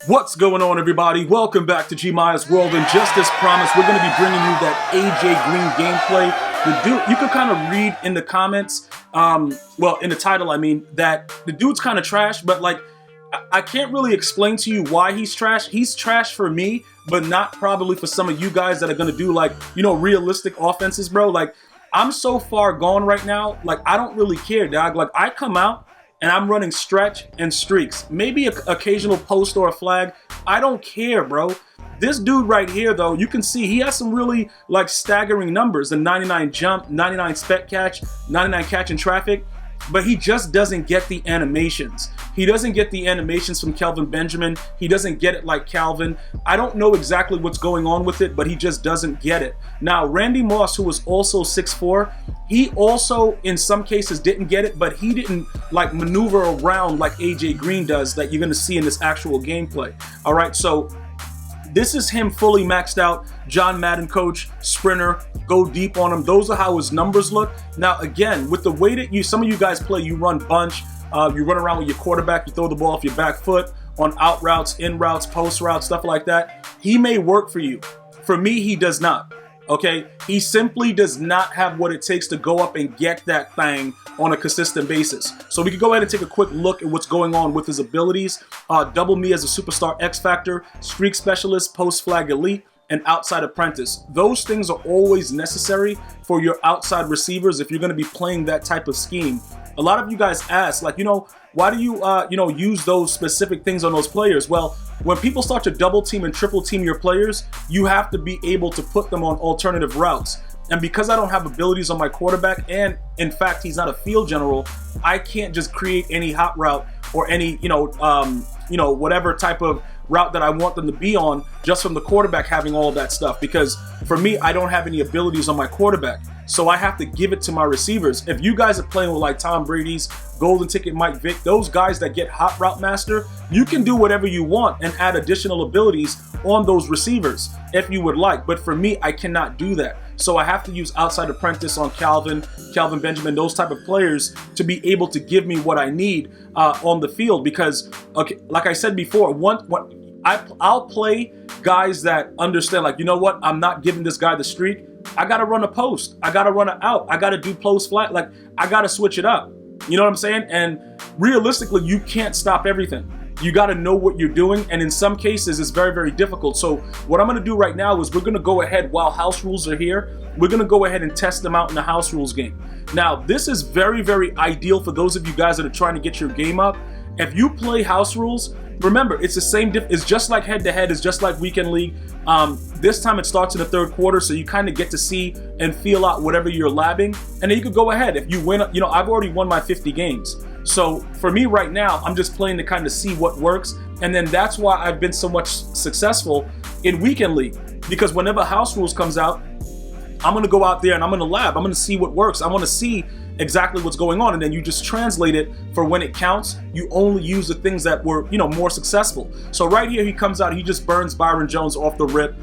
What's going on, everybody? Welcome back to GmiasWorld, and just as promised, we're going to be bringing you that AJ Green gameplay. The dude, you can kind of read in the comments, well, in the title, I mean, that the dude's kind of trash, but like, I can't really explain to you why he's trash. He's trash for me, but not probably for some of you guys that are going to do, like, you know, realistic offenses, bro. Like, I'm so far gone right now, like, I don't really care, dog. Like, I come out and I'm running stretch and streaks, maybe an occasional post or a flag. I don't care, bro. This dude right here, though, you can see he has some really like staggering numbers: the 99 jump, 99 spec catch, 99 catch in traffic, but he just doesn't get the animations. He doesn't get the animations from Kelvin Benjamin. He doesn't get it like Calvin. I don't know exactly what's going on with it, but he just doesn't get it. Now, Randy Moss, who was also 6'4", he also, in some cases, didn't get it, but he didn't like maneuver around like AJ Green does that you're gonna see in this actual gameplay. All right, so this is him fully maxed out, John Madden coach, sprinter, go deep on him. Those are how his numbers look. Now, again, with the way that some of you guys play, you run bunch, you run around with your quarterback, you throw the ball off your back foot on out routes, in routes, post routes, stuff like that. He may work for you. For me, he does not. Okay, he simply does not have what it takes to go up and get that thing on a consistent basis. So we can go ahead and take a quick look at what's going on with his abilities. Double me as a superstar X Factor, streak specialist, post flag elite, and outside apprentice. Those things are always necessary for your outside receivers if you're going to be playing that type of scheme. A lot of you guys ask, like, why do you, use those specific things on those players? Well, when people start to double team and triple team your players, you have to be able to put them on alternative routes. And because I don't have abilities on my quarterback, and in fact, he's not a field general, I can't just create any hot route or any, whatever type of route that I want them to be on just from the quarterback having all of that stuff. Because for me, I don't have any abilities on my quarterback. So I have to give it to my receivers. If you guys are playing with like Tom Brady's, Golden Ticket Mike Vick, those guys that get hot route master, you can do whatever you want and add additional abilities on those receivers if you would like. But for me, I cannot do that. So I have to use outside apprentice on Calvin Benjamin, those type of players to be able to give me what I need on the field. Because, okay, like I said before, I'll play guys that understand, like, you know what, I'm not giving this guy the streak. I got to run a post. I got to run an out. I got to do post flat. Like, I got to switch it up. You know what I'm saying? And realistically, you can't stop everything. You got to know what you're doing. And in some cases, it's very, very difficult. So what I'm going to do right now is we're going to go ahead while house rules are here. We're going to go ahead and test them out in the house rules game. Now, this is very, very ideal for those of you guys that are trying to get your game up. If you play house rules, remember, it's the same. It's just like head-to-head. It's just like weekend league. This time it starts in the third quarter, so you kind of get to see and feel out whatever you're labbing, and then you could go ahead. If you win, I've already won my 50 games. So for me right now, I'm just playing to kind of see what works, and then that's why I've been so much successful in weekend league, because whenever house rules comes out, I'm going to go out there and I'm going to lab. I'm going to see what works. I want to see exactly what's going on, and then you just translate it for when it counts. You only use the things that were, more successful. So right here, he comes out, he just burns Byron Jones off the rip.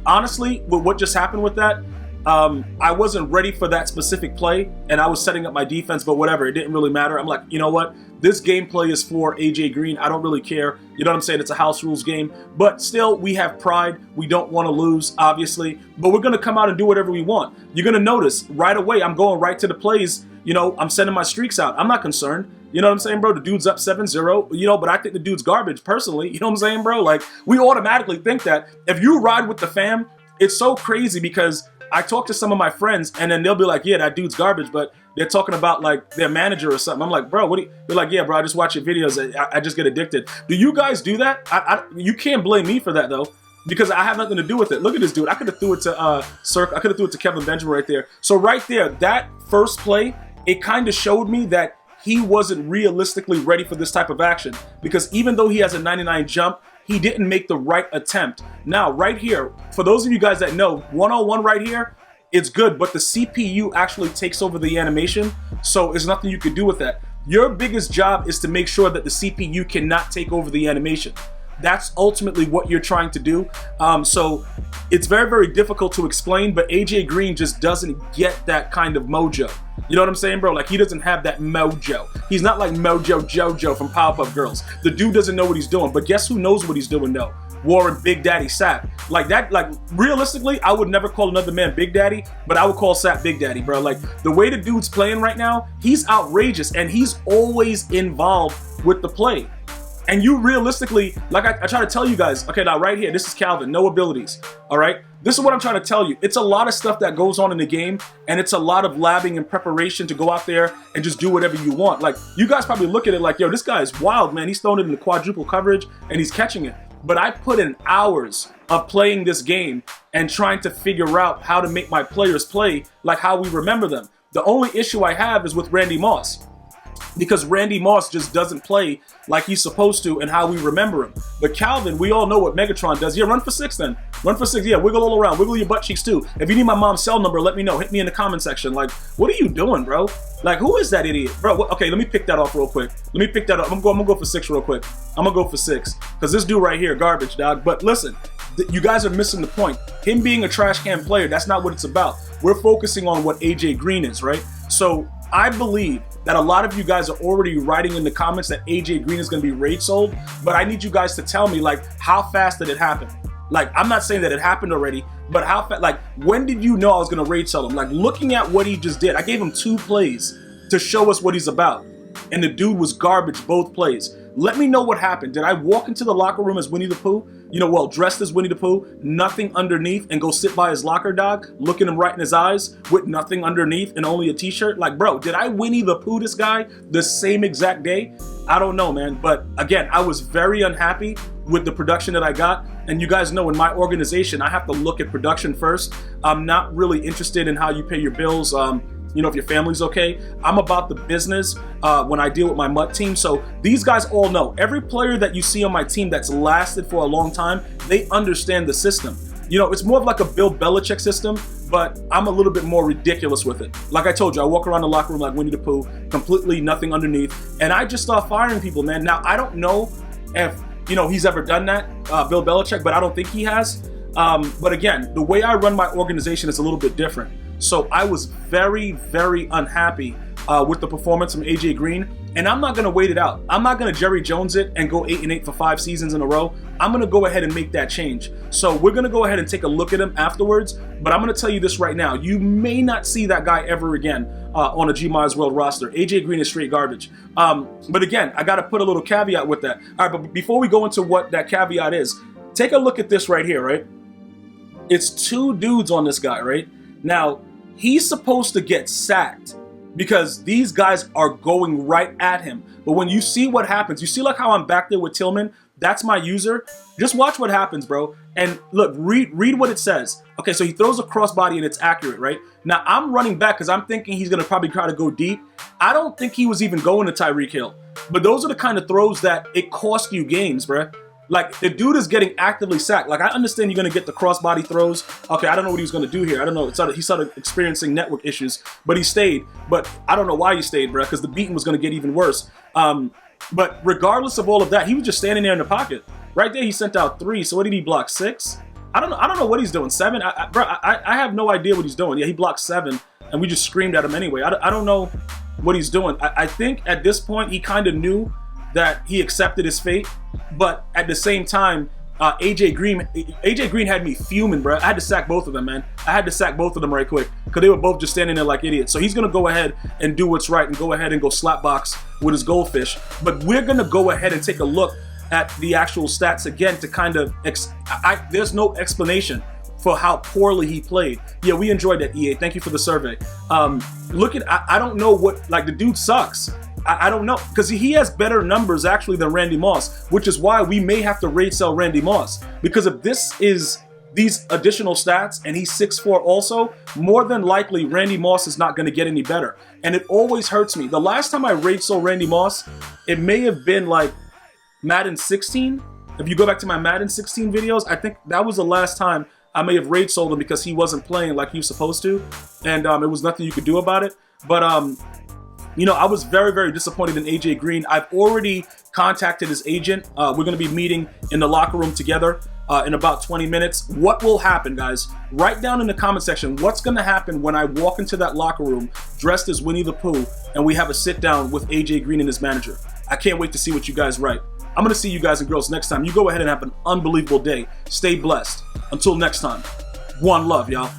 Honestly, with what just happened with that, I wasn't ready for that specific play, and I was setting up my defense, but whatever, it didn't really matter. I'm like, you know what? This gameplay is for AJ Green. I don't really care. You know what I'm saying? It's a house rules game, but still, we have pride. We don't want to lose, obviously, but we're going to come out and do whatever we want. You're going to notice right away, I'm going right to the plays. I'm sending my streaks out. I'm not concerned. You know what I'm saying, bro? The dude's up 7-0, but I think the dude's garbage personally. You know what I'm saying, bro? Like, we automatically think that. If you ride with the fam, it's so crazy because I talk to some of my friends and then they'll be like, yeah, that dude's garbage, but they're talking about like their manager or something. I'm like, bro, what do you? They're like, yeah, bro, I just watch your videos. I just get addicted. Do you guys do that? You can't blame me for that though, because I have nothing to do with it. Look at this dude. I could have threw it to Cirque. I could have threw it to Kevin Benjamin right there. So right there, that first play, it kind of showed me that he wasn't realistically ready for this type of action, because even though he has a 99 jump, he didn't make the right attempt. Now, right here, for those of you guys that know, one-on-one right here, it's good, but the CPU actually takes over the animation, so there's nothing you can do with that. Your biggest job is to make sure that the CPU cannot take over the animation. that's ultimately what you're trying to do. So it's very, very difficult to explain, but AJ Green just doesn't get that kind of mojo. You know what I'm saying, bro? Like, he doesn't have that mojo. He's not like Mojo Jojo from Powerpuff Girls. The dude doesn't know what he's doing, but guess who knows what he's doing, though? Warren Big Daddy Sapp. Like that, like realistically, I would never call another man Big Daddy, but I would call Sapp Big Daddy, bro. Like the way the dude's playing right now, he's outrageous, and he's always involved with the play. And you realistically, like I try to tell you guys, okay, now right here, this is Calvin, no abilities, all right? This is what I'm trying to tell you. It's a lot of stuff that goes on in the game, and it's a lot of labbing and preparation to go out there and just do whatever you want. Like, you guys probably look at it like, yo, this guy is wild, man. He's throwing it in the quadruple coverage, and he's catching it. But I put in hours of playing this game and trying to figure out how to make my players play like how we remember them. The only issue I have is with Randy Moss, because Randy Moss just doesn't play like he's supposed to and how we remember him. But Calvin, we all know what Megatron does. Yeah, run for 6 then. Run for 6. Yeah, wiggle all around. Wiggle your butt cheeks too. If you need my mom's cell number, let me know. Hit me in the comment section. Like, what are you doing, bro? Like, who is that idiot? Bro, okay, let me pick that off real quick. Let me pick that up. I'm gonna go for 6 real quick. I'm gonna go for 6. Because this dude right here, garbage, dog. But listen, you guys are missing the point. Him being a trash can player, that's not what it's about. We're focusing on what AJ Green is, right? So I believe that a lot of you guys are already writing in the comments that AJ Green is going to be raid sold, but I need you guys to tell me, like, how fast did it happen? Like, I'm not saying that it happened already, but how fast, like, when did you know I was going to raid sell him? Like, looking at what he just did, I gave him 2 plays to show us what he's about, and the dude was garbage both plays. Let me know what happened. Did I walk into the locker room as Winnie the Pooh? You know, well, dressed as Winnie the Pooh, nothing underneath, and go sit by his locker, dog, looking him right in his eyes with nothing underneath and only a t-shirt? Like, bro, did I Winnie the Pooh this guy the same exact day? I don't know, man. But again, I was very unhappy with the production that I got. And you guys know in my organization, I have to look at production first. I'm not really interested in how you pay your bills. You know, if your family's okay. I'm about the business when I deal with my MUT team. So these guys all know. Every player that you see on my team that's lasted for a long time, they understand the system. You know, it's more of like a Bill Belichick system, but I'm a little bit more ridiculous with it. Like I told you, I walk around the locker room like Winnie the Pooh, completely nothing underneath, and I just start firing people, man. Now, I don't know if, you know, he's ever done that, Bill Belichick, but I don't think he has. But again, the way I run my organization is a little bit different. So I was very, very unhappy with the performance from AJ Green, and I'm not going to wait it out. I'm not going to Jerry Jones it and go 8-8 for 5 seasons in a row. I'm going to go ahead and make that change. So we're going to go ahead and take a look at him afterwards, but I'm going to tell you this right now. You may not see that guy ever again on a GmiasWorld roster. AJ Green is straight garbage. But again, I got to put a little caveat with that. All right, but before we go into what that caveat is, take a look at this right here, right? It's 2 dudes on this guy, right? Now, he's supposed to get sacked because these guys are going right at him. But when you see what happens, you see like how I'm back there with Tillman, that's my user. Just watch what happens, bro. And look, read what it says. Okay, so he throws a crossbody and it's accurate, right? Now, I'm running back because I'm thinking he's going to probably try to go deep. I don't think he was even going to Tyreek Hill. But those are the kind of throws that it cost you games, bro. Like, the dude is getting actively sacked. Like, I understand you're going to get the crossbody throws. Okay, I don't know what he was going to do here. I don't know. He started experiencing network issues, but he stayed. But I don't know why he stayed, bro, because the beating was going to get even worse. But regardless of all of that, he was just standing there in the pocket. Right there, he sent out 3. So what did he block? 6? I don't know what he's doing. 7? I have no idea what he's doing. Yeah, he blocked 7, and we just screamed at him anyway. I don't know what he's doing. I think at this point, he kind of knew that he accepted his fate, but at the same time, AJ Green had me fuming, bro. I had to sack both of them, man. I had to sack both of them right quick because they were both just standing there like idiots. So he's gonna go ahead and do what's right and go ahead and go slap box with his goldfish. But we're gonna go ahead and take a look at the actual stats again to kind of there's no explanation for how poorly he played. Yeah, we enjoyed that, EA. Thank you for the survey. Look at, I don't know what, like, the dude sucks. I don't know, because he has better numbers actually than Randy Moss, which is why we may have to raid sell Randy Moss. Because if this is these additional stats and he's 6'4" also, more than likely Randy Moss is not going to get any better. And it always hurts me. The last time I raid sold Randy Moss, it may have been like Madden 16. If you go back to my Madden 16 videos, I think that was the last time I may have raid sold him because he wasn't playing like he was supposed to. And it was nothing you could do about it. But You know, I was very, very disappointed in AJ Green. I've already contacted his agent. We're going to be meeting in the locker room together in about 20 minutes. What will happen, guys? Write down in the comment section what's going to happen when I walk into that locker room dressed as Winnie the Pooh and we have a sit down with AJ Green and his manager. I can't wait to see what you guys write. I'm going to see you guys and girls next time. You go ahead and have an unbelievable day. Stay blessed. Until next time, one love, y'all.